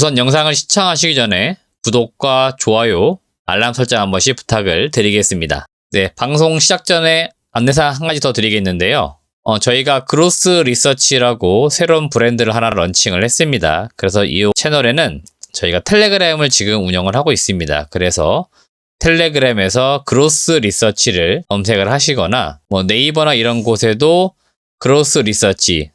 우선 영상을 시청하시기 전에 구독과 좋아요, 알람 설정 한 번씩 부탁을 드리겠습니다. 네, 방송 시작 전에 안내사항 한 가지 더 드리겠는데요. 저희가 그로스 리서치라고 새로운 브랜드를 하나 런칭을 했습니다. 그래서 이 채널에는 저희가 텔레그램을 지금 운영을 하고 있습니다. 그래서 텔레그램에서 그로스 리서치를 검색을 하시거나 네이버나 이런 곳에도 그로스 리서치,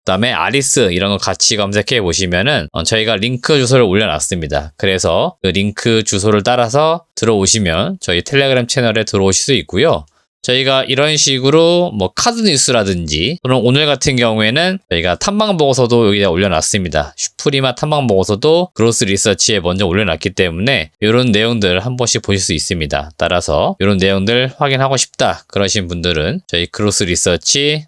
그 다음에 아리스 이런 거 같이 검색해 보시면은 저희가 링크 주소를 올려놨습니다. 그래서 그 링크 주소를 따라서 들어오시면 저희 텔레그램 채널에 들어오실 수 있고요. 저희가 이런 식으로 카드 뉴스라든지 또는 오늘 같은 경우에는 저희가 탐방 보고서도 여기다 올려놨습니다. 슈프리마 탐방 보고서도 그로스 리서치에 먼저 올려놨기 때문에 이런 내용들 한 번씩 보실 수 있습니다. 따라서 이런 내용들 확인하고 싶다 그러신 분들은 저희 그로스 리서치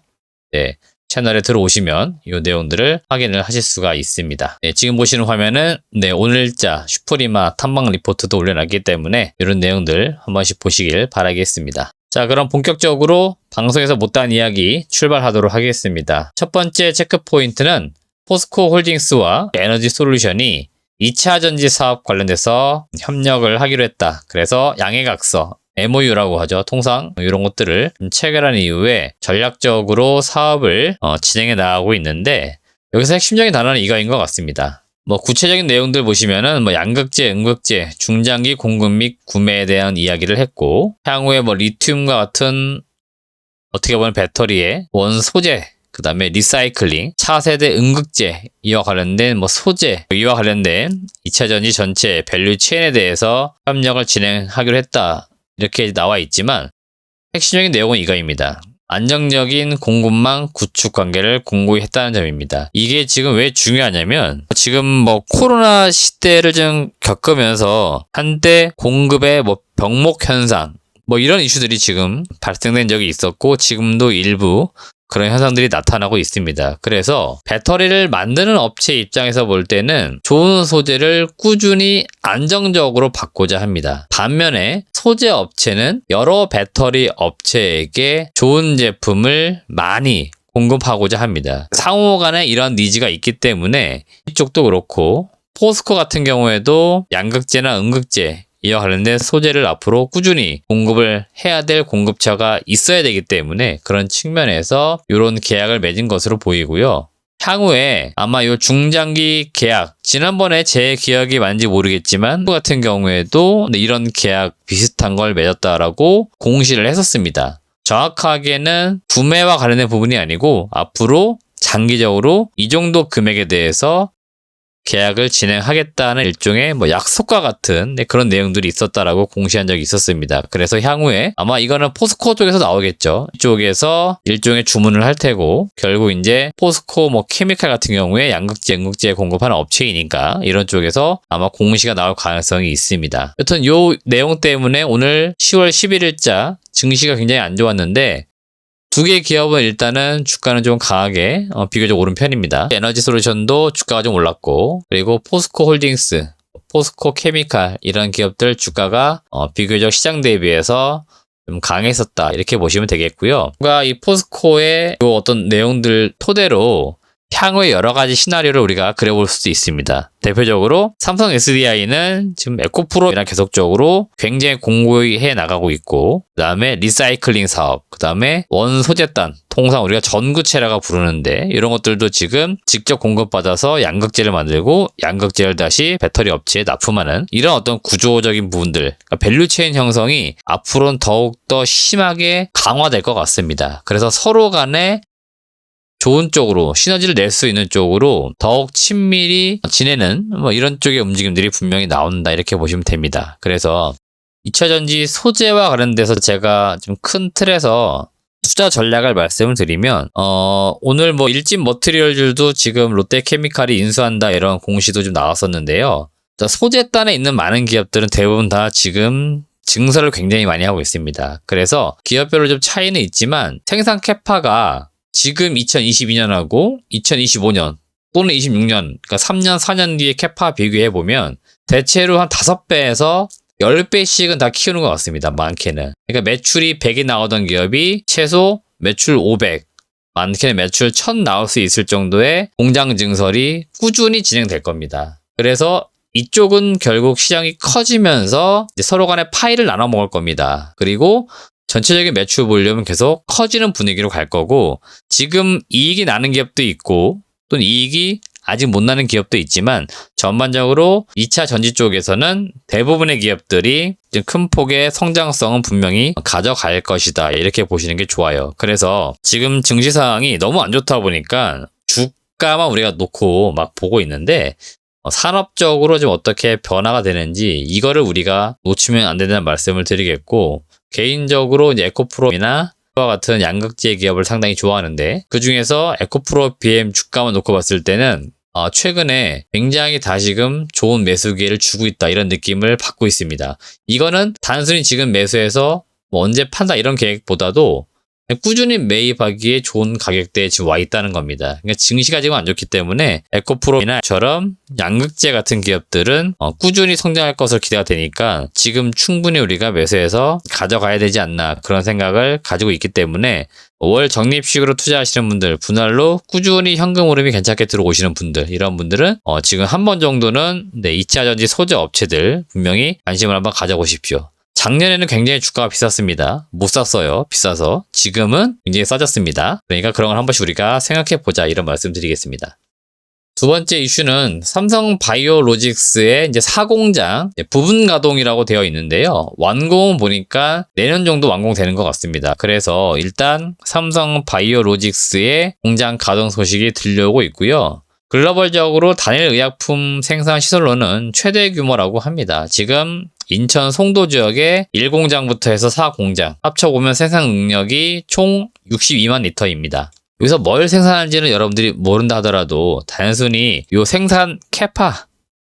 채널에 들어오시면 이 내용들을 확인을 하실 수가 있습니다. 지금 보시는 화면은 오늘자 슈프리마 탐방 리포트도 올려놨기 때문에 이런 내용들 한 번씩 보시길 바라겠습니다. 자, 그럼 본격적으로 방송에서 못다한 이야기 출발하도록 하겠습니다. 첫 번째 체크 포인트는 포스코 홀딩스와 에너지 솔루션이 2차 전지 사업 관련돼서 협력을 하기로 했다. 그래서 양해각서 MOU라고 하죠. 통상 이런 것들을 체결한 이후에 전략적으로 사업을 진행해 나가고 있는데, 여기서 핵심적인 단어는 이거인 것 같습니다. 구체적인 내용들 보시면은 양극재, 음극재, 중장기 공급 및 구매에 대한 이야기를 했고, 향후에 리튬과 같은 어떻게 보면 배터리의 원 소재, 그 다음에 리사이클링, 차세대 음극재 이와 관련된 소재 이와 관련된 2차 전지 전체 밸류 체인에 대해서 협력을 진행하기로 했다. 이렇게 나와 있지만 핵심적인 내용은 이거입니다. 안정적인 공급망 구축 관계를 공고히 했다는 점입니다. 이게 지금 왜 중요하냐면 지금 코로나 시대를 좀 겪으면서 한때 공급의 병목 현상 이런 이슈들이 지금 발생된 적이 있었고 지금도 일부 그런 현상들이 나타나고 있습니다. 그래서 배터리를 만드는 업체 입장에서 볼 때는 좋은 소재를 꾸준히 안정적으로 받고자 합니다. 반면에 소재 업체는 여러 배터리 업체에게 좋은 제품을 많이 공급하고자 합니다. 상호 간에 이런 니즈가 있기 때문에 이쪽도 그렇고 포스코 같은 경우에도 양극재나 음극재 이와 관련된 소재를 앞으로 꾸준히 공급을 해야 될 공급처가 있어야 되기 때문에 그런 측면에서 이런 계약을 맺은 것으로 보이고요. 향후에 아마 이 중장기 계약, 지난번에 제 기억이 맞는지 모르겠지만 같은 경우에도 이런 계약 비슷한 걸 맺었다라고 공시를 했었습니다. 정확하게는 구매와 관련된 부분이 아니고 앞으로 장기적으로 이 정도 금액에 대해서 계약을 진행하겠다는 일종의 약속과 같은 그런 내용들이 있었다라고 공시한 적이 있었습니다. 그래서 향후에 아마 이거는 포스코 쪽에서 나오겠죠. 이쪽에서 일종의 주문을 할 테고 결국 이제 포스코 케미칼 같은 경우에 양극재, 음극재 공급하는 업체이니까 이런 쪽에서 아마 공시가 나올 가능성이 있습니다. 여튼 요 내용 때문에 오늘 10월 11일자 증시가 굉장히 안 좋았는데 두 개의 기업은 일단은 주가는 좀 강하게 비교적 오른 편입니다. 에너지 솔루션도 주가가 좀 올랐고, 그리고 포스코 홀딩스, 포스코 케미칼 이런 기업들 주가가 비교적 시장 대비해서 좀 강했었다 이렇게 보시면 되겠고요. 뭔가 이 포스코의 요 어떤 내용들 토대로 향후에 여러 가지 시나리오를 우리가 그려볼 수도 있습니다. 대표적으로 삼성 SDI는 지금 에코프로랑 계속적으로 굉장히 공고히 해 나가고 있고, 그 다음에 리사이클링 사업, 그 다음에 원소재단, 통상 우리가 전구체라고 부르는데 이런 것들도 지금 직접 공급받아서 양극재를 만들고 양극재를 다시 배터리 업체에 납품하는 이런 어떤 구조적인 부분들, 그러니까 밸류체인 형성이 앞으로는 더욱더 심하게 강화될 것 같습니다. 그래서 서로 간에 좋은 쪽으로 시너지를 낼 수 있는 쪽으로 더욱 친밀히 지내는 이런 쪽의 움직임들이 분명히 나온다 이렇게 보시면 됩니다. 그래서 2차 전지 소재와 관련돼서 제가 좀 큰 틀에서 투자 전략을 말씀을 드리면 오늘 일진 머티리얼들도 지금 롯데케미칼이 인수한다 이런 공시도 좀 나왔었는데요. 소재단에 있는 많은 기업들은 대부분 다 지금 증설을 굉장히 많이 하고 있습니다. 그래서 기업별로 좀 차이는 있지만 생산 캐파가 지금 2022년하고 2025년 또는 26년, 그러니까 3년, 4년 뒤에 캐파 비교해보면 대체로 한 5배에서 10배씩은 다 키우는 것 같습니다. 많게는. 그러니까 매출이 100이 나오던 기업이 최소 매출 500, 많게는 매출 1000 나올 수 있을 정도의 공장 증설이 꾸준히 진행될 겁니다. 그래서 이쪽은 결국 시장이 커지면서 이제 서로 간에 파이를 나눠 먹을 겁니다. 그리고 전체적인 매출 볼륨은 계속 커지는 분위기로 갈 거고, 지금 이익이 나는 기업도 있고 또는 이익이 아직 못 나는 기업도 있지만 전반적으로 2차 전지 쪽에서는 대부분의 기업들이 큰 폭의 성장성은 분명히 가져갈 것이다, 이렇게 보시는 게 좋아요. 그래서 지금 증시 상황이 너무 안 좋다 보니까 주가만 우리가 놓고 막 보고 있는데, 산업적으로 좀 어떻게 변화가 되는지 이거를 우리가 놓치면 안 된다는 말씀을 드리겠고, 개인적으로 이제 에코프로나 와 같은 양극재 기업을 상당히 좋아하는데, 그 중에서 에코프로 BM 주가만 놓고 봤을 때는 최근에 굉장히 다시금 좋은 매수 기회를 주고 있다, 이런 느낌을 받고 있습니다. 이거는 단순히 지금 매수해서 뭐 언제 판다 이런 계획보다도 꾸준히 매입하기에 좋은 가격대에 지금 와 있다는 겁니다. 그러니까 증시가 지금 안 좋기 때문에 에코프로나처럼 양극재 같은 기업들은 꾸준히 성장할 것으로 기대가 되니까 지금 충분히 우리가 매수해서 가져가야 되지 않나, 그런 생각을 가지고 있기 때문에 월 적립식으로 투자하시는 분들, 분할로 꾸준히 현금 흐름이 괜찮게 들어오시는 분들, 이런 분들은 지금 한 번 정도는 2차 전지 소재 업체들 분명히 관심을 한번 가져보십시오. 작년에는 굉장히 주가가 비쌌습니다. 못 샀어요. 비싸서. 지금은 굉장히 싸졌습니다. 그러니까 그런 걸 한 번씩 우리가 생각해 보자, 이런 말씀 드리겠습니다. 두 번째 이슈는 삼성 바이오로직스의 이제 4공장 부분 가동이라고 되어 있는데요. 완공은 보니까 내년 정도 완공되는 것 같습니다. 그래서 일단 삼성 바이오로직스의 공장 가동 소식이 들려오고 있고요. 글로벌적으로 단일 의약품 생산 시설로는 최대 규모라고 합니다. 지금 인천 송도 지역에 1공장부터 해서 4공장 합쳐보면 생산 능력이 총 62만 리터입니다. 여기서 뭘 생산하는지는 여러분들이 모른다 하더라도 단순히 요 생산 캐파,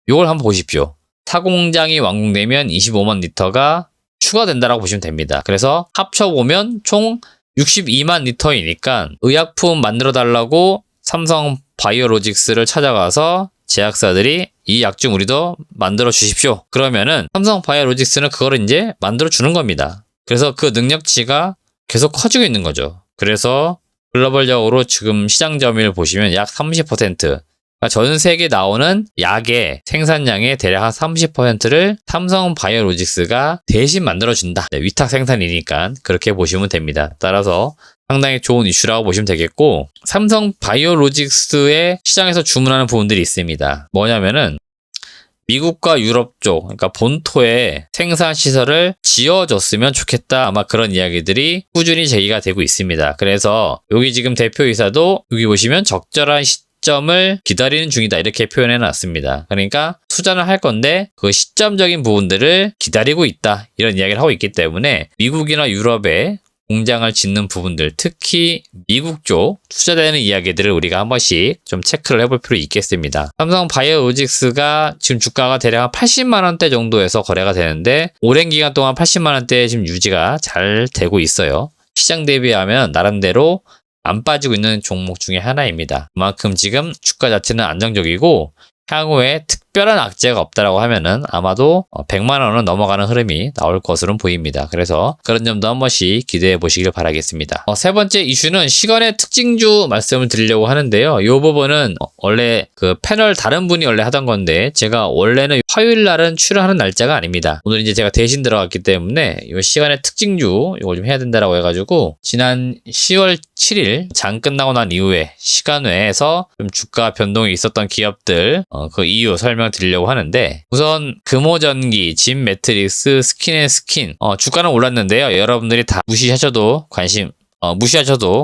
요걸 한번 보십시오. 4공장이 완공되면 25만 리터가 추가된다라고 보시면 됩니다. 그래서 합쳐보면 총 62만 리터이니까 의약품 만들어 달라고 삼성 바이오로직스를 찾아가서 제약사들이 이 약 좀 우리도 만들어 주십시오. 그러면은 삼성 바이오로직스는 그거를 이제 만들어 주는 겁니다. 그래서 그 능력치가 계속 커지고 있는 거죠. 그래서 글로벌적으로 지금 시장 점유율 보시면 약 30%, 그러니까 전 세계에 나오는 약의 생산량의 대략 한 30%를 삼성 바이오로직스가 대신 만들어준다. 위탁 생산이니까 그렇게 보시면 됩니다. 따라서 상당히 좋은 이슈라고 보시면 되겠고, 삼성 바이오로직스의 시장에서 주문하는 부분들이 있습니다. 뭐냐면은 미국과 유럽 쪽, 그러니까 본토에 생산 시설을 지어줬으면 좋겠다, 아마 그런 이야기들이 꾸준히 제기가 되고 있습니다. 그래서 여기 지금 대표이사도 여기 보시면 적절한 시점을 기다리는 중이다, 이렇게 표현해 놨습니다. 그러니까 투자는 할 건데 그 시점적인 부분들을 기다리고 있다, 이런 이야기를 하고 있기 때문에 미국이나 유럽에 공장을 짓는 부분들, 특히 미국 쪽 투자되는 이야기들을 우리가 한 번씩 좀 체크를 해볼 필요 있겠습니다. 삼성 바이오로직스가 지금 주가가 대략 80만 원대 정도에서 거래가 되는데 오랜 기간 동안 80만 원대에 지금 유지가 잘 되고 있어요. 시장 대비하면 나름대로 안 빠지고 있는 종목 중에 하나입니다. 그만큼 지금 주가 자체는 안정적이고 향후에 특별한 악재가 없다라고 하면은 아마도 100만 원은 넘어가는 흐름이 나올 것으로 보입니다. 그래서 그런 점도 한 번씩 기대해 보시길 바라겠습니다. 세 번째 이슈는 시간의 특징주 말씀을 드리려고 하는데요. 이 부분은 원래 그 패널 다른 분이 원래 하던 건데 제가 원래는 화요일 날은 출연하는 날짜가 아닙니다. 오늘 이제 제가 대신 들어갔기 때문에 이 시간의 특징주 이걸 좀 해야 된다라고 해가지고 지난 10월 7일 장 끝나고 난 이후에 시간 외에서 좀 주가 변동이 있었던 기업들 그 이유 설명드리려고 하는데, 우선 금호전기, 진 매트릭스, 스킨앤스킨 주가는 올랐는데요. 여러분들이 다 무시하셔도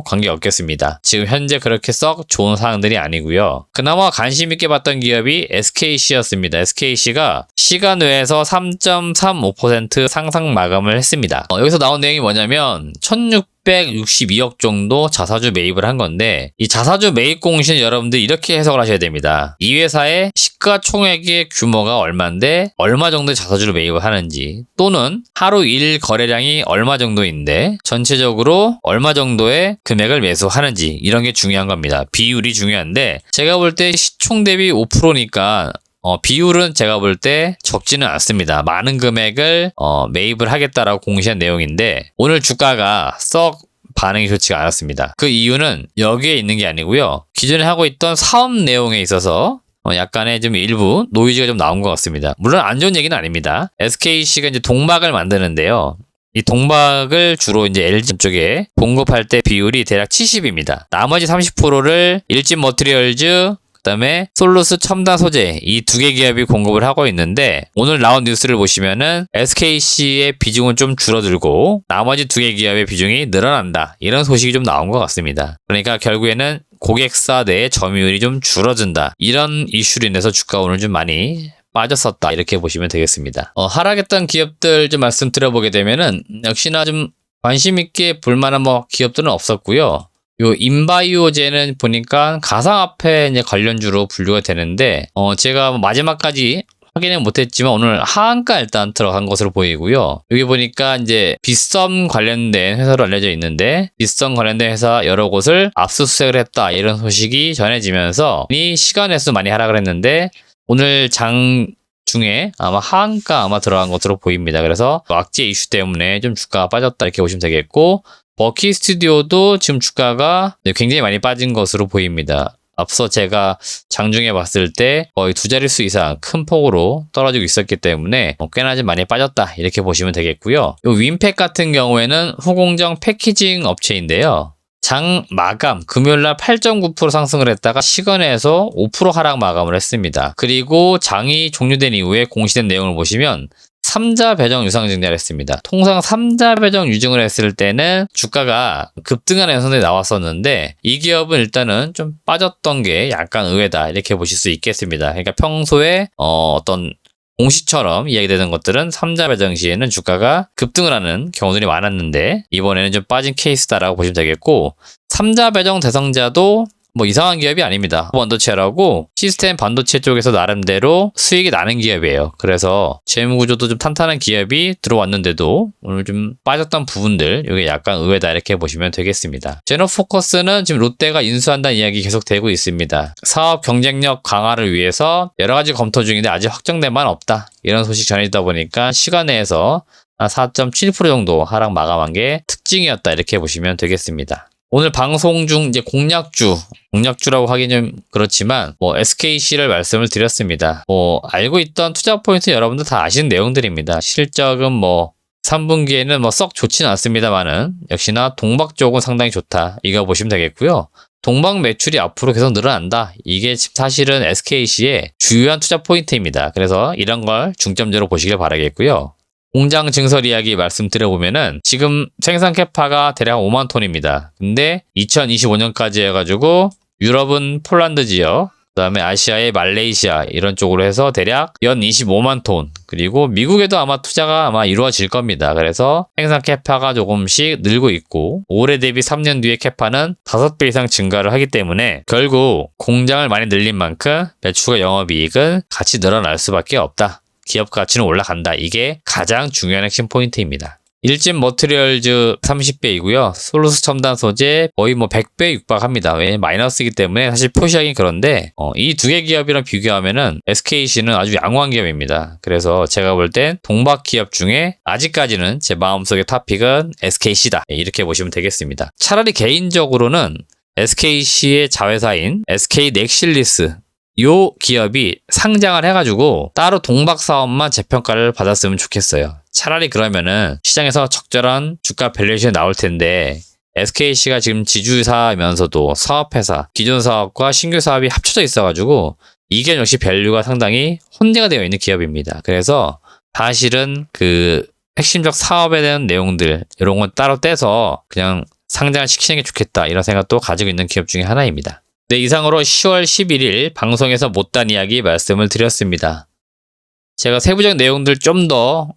관계 없겠습니다. 지금 현재 그렇게 썩 좋은 상황들이 아니고요. 그나마 관심 있게 봤던 기업이 SKC였습니다. SKC가 시간 외에서 3.35% 상승 마감을 했습니다. 여기서 나온 내용이 뭐냐면 1662억 정도 자사주 매입을 한 건데, 이 자사주 매입 공시는 여러분들 이렇게 해석을 하셔야 됩니다. 이 회사의 시가총액의 규모가 얼마인데 얼마 정도의 자사주를 매입을 하는지, 또는 하루 일 거래량이 얼마 정도인데 전체적으로 얼마 정도의 금액을 매수하는지, 이런 게 중요한 겁니다. 비율이 중요한데 제가 볼 때 시총 대비 5%니까 비율은 제가 볼 때 적지는 않습니다. 많은 금액을 매입을 하겠다라고 공시한 내용인데 오늘 주가가 썩 반응이 좋지가 않았습니다. 그 이유는 여기에 있는 게 아니고요. 기존에 하고 있던 사업 내용에 있어서 약간의 좀 일부 노이즈가 좀 나온 것 같습니다. 물론 안 좋은 얘기는 아닙니다. SKC가 이제 동박을 만드는데요. 이 동박을 주로 이제 LG 쪽에 공급할 때 비율이 대략 70입니다. 나머지 30%를 일진 머티리얼즈, 그다음에 솔루스 첨단 소재 이 두 개 기업이 공급을 하고 있는데 오늘 나온 뉴스를 보시면은 SKC의 비중은 좀 줄어들고 나머지 두 개 기업의 비중이 늘어난다. 이런 소식이 좀 나온 것 같습니다. 그러니까 결국에는 고객사 내의 점유율이 좀 줄어든다. 이런 이슈로 인해서 주가 오늘 좀 많이 빠졌었다. 이렇게 보시면 되겠습니다. 하락했던 기업들 좀 말씀드려보게 되면은 역시나 좀 관심 있게 볼만한 기업들은 없었고요. 요 인바이오제는 보니까 가상화폐 이제 관련주로 분류가 되는데 제가 마지막까지 확인은 못했지만 오늘 하한가 일단 들어간 것으로 보이고요. 여기 보니까 이제 빗썸 관련된 회사로 알려져 있는데 빗썸 관련된 회사 여러 곳을 압수수색을 했다 이런 소식이 전해지면서 이 시간에서 많이 하락을 했는데 오늘 장 중에 아마 하한가 들어간 것으로 보입니다. 그래서 악재 이슈 때문에 좀 주가가 빠졌다 이렇게 보시면 되겠고 버키 스튜디오도 지금 주가가 굉장히 많이 빠진 것으로 보입니다. 앞서 제가 장중에 봤을 때 거의 두 자릿수 이상 큰 폭으로 떨어지고 있었기 때문에 꽤나 좀 많이 빠졌다 이렇게 보시면 되겠고요. 요 윈팩 같은 경우에는 후공정 패키징 업체인데요. 장 마감 금요일날 8.9% 상승을 했다가 시간에서 5% 하락 마감을 했습니다. 그리고 장이 종료된 이후에 공시된 내용을 보시면 3자 배정 유상 증대를 했습니다. 통상 3자 배정 유증을 했을 때는 주가가 급등하는 연선이 나왔었는데 이 기업은 일단은 좀 빠졌던 게 약간 의외다 이렇게 보실 수 있겠습니다. 그러니까 평소에 어떤 공시처럼 이야기되는 것들은 3자 배정 시에는 주가가 급등을 하는 경우들이 많았는데 이번에는 좀 빠진 케이스다라고 보시면 되겠고 3자 배정 대상자도 이상한 기업이 아닙니다. 반도체라고 시스템 반도체 쪽에서 나름대로 수익이 나는 기업이에요. 그래서 재무구조도 좀 탄탄한 기업이 들어왔는데도 오늘 좀 빠졌던 부분들 이게 약간 의외다 이렇게 보시면 되겠습니다. 제너포커스는 지금 롯데가 인수한다는 이야기 계속되고 있습니다. 사업 경쟁력 강화를 위해서 여러 가지 검토 중인데 아직 확정된 바는 없다. 이런 소식 전해지다 보니까 시간 내에서 4.7% 정도 하락 마감한 게 특징이었다 이렇게 보시면 되겠습니다. 오늘 방송 중 이제 공략주라고 하긴 좀 그렇지만 SKC를 말씀을 드렸습니다. 알고 있던 투자 포인트 여러분들 다 아시는 내용들입니다. 실적은 3분기에는 썩 좋지는 않습니다만은 역시나 동박 쪽은 상당히 좋다. 이거 보시면 되겠고요. 동박 매출이 앞으로 계속 늘어난다. 이게 사실은 SKC의 주요한 투자 포인트입니다. 그래서 이런 걸 중점적으로 보시길 바라겠고요. 공장 증설 이야기 말씀드려보면은 지금 생산 캐파가 대략 5만 톤입니다. 근데 2025년까지 해가지고 유럽은 폴란드 지역, 그 다음에 아시아의 말레이시아 이런 쪽으로 해서 대략 연 25만 톤 그리고 미국에도 아마 투자가 이루어질 겁니다. 그래서 생산 캐파가 조금씩 늘고 있고 올해 대비 3년 뒤에 캐파는 5배 이상 증가를 하기 때문에 결국 공장을 많이 늘린 만큼 매출과 영업이익은 같이 늘어날 수밖에 없다. 기업 가치는 올라간다. 이게 가장 중요한 핵심 포인트입니다. 일진 머티리얼즈 30배이고요. 솔루스 첨단 소재 거의 100배 육박합니다. 왜냐면 마이너스이기 때문에 사실 표시하긴 그런데 이 두 개 기업이랑 비교하면은 SKC는 아주 양호한 기업입니다. 그래서 제가 볼 땐 동박 기업 중에 아직까지는 제 마음속의 탑픽은 SKC다. 이렇게 보시면 되겠습니다. 차라리 개인적으로는 SKC의 자회사인 SK넥실리스 요 기업이 상장을 해가지고 따로 동박 사업만 재평가를 받았으면 좋겠어요. 차라리 그러면은 시장에서 적절한 주가 밸류에이션이 나올 텐데 SKC가 지금 지주사면서도 사업회사, 기존 사업과 신규 사업이 합쳐져 있어가지고 이게 역시 밸류가 상당히 혼재가 되어 있는 기업입니다. 그래서 사실은 그 핵심적 사업에 대한 내용들 이런 건 따로 떼서 그냥 상장을 시키는 게 좋겠다 이런 생각도 가지고 있는 기업 중에 하나입니다. 네, 이상으로 10월 11일 방송에서 못다한 이야기 말씀을 드렸습니다. 제가 세부적 내용들 좀 더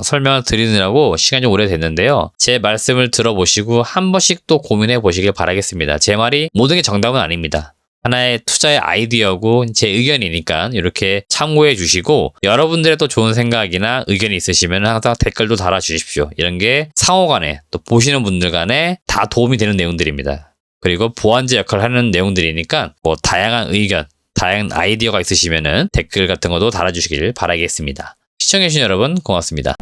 설명을 드리느라고 시간이 좀 오래됐는데요. 제 말씀을 들어보시고 한 번씩 또 고민해 보시길 바라겠습니다. 제 말이 모든 게 정답은 아닙니다. 하나의 투자의 아이디어고 제 의견이니까 이렇게 참고해 주시고 여러분들의 또 좋은 생각이나 의견이 있으시면 항상 댓글도 달아주십시오. 이런 게 상호간에 또 보시는 분들 간에 다 도움이 되는 내용들입니다. 그리고 보완제 역할을 하는 내용들이니까 다양한 의견, 다양한 아이디어가 있으시면은 댓글 같은 것도 달아주시길 바라겠습니다. 시청해주신 여러분 고맙습니다.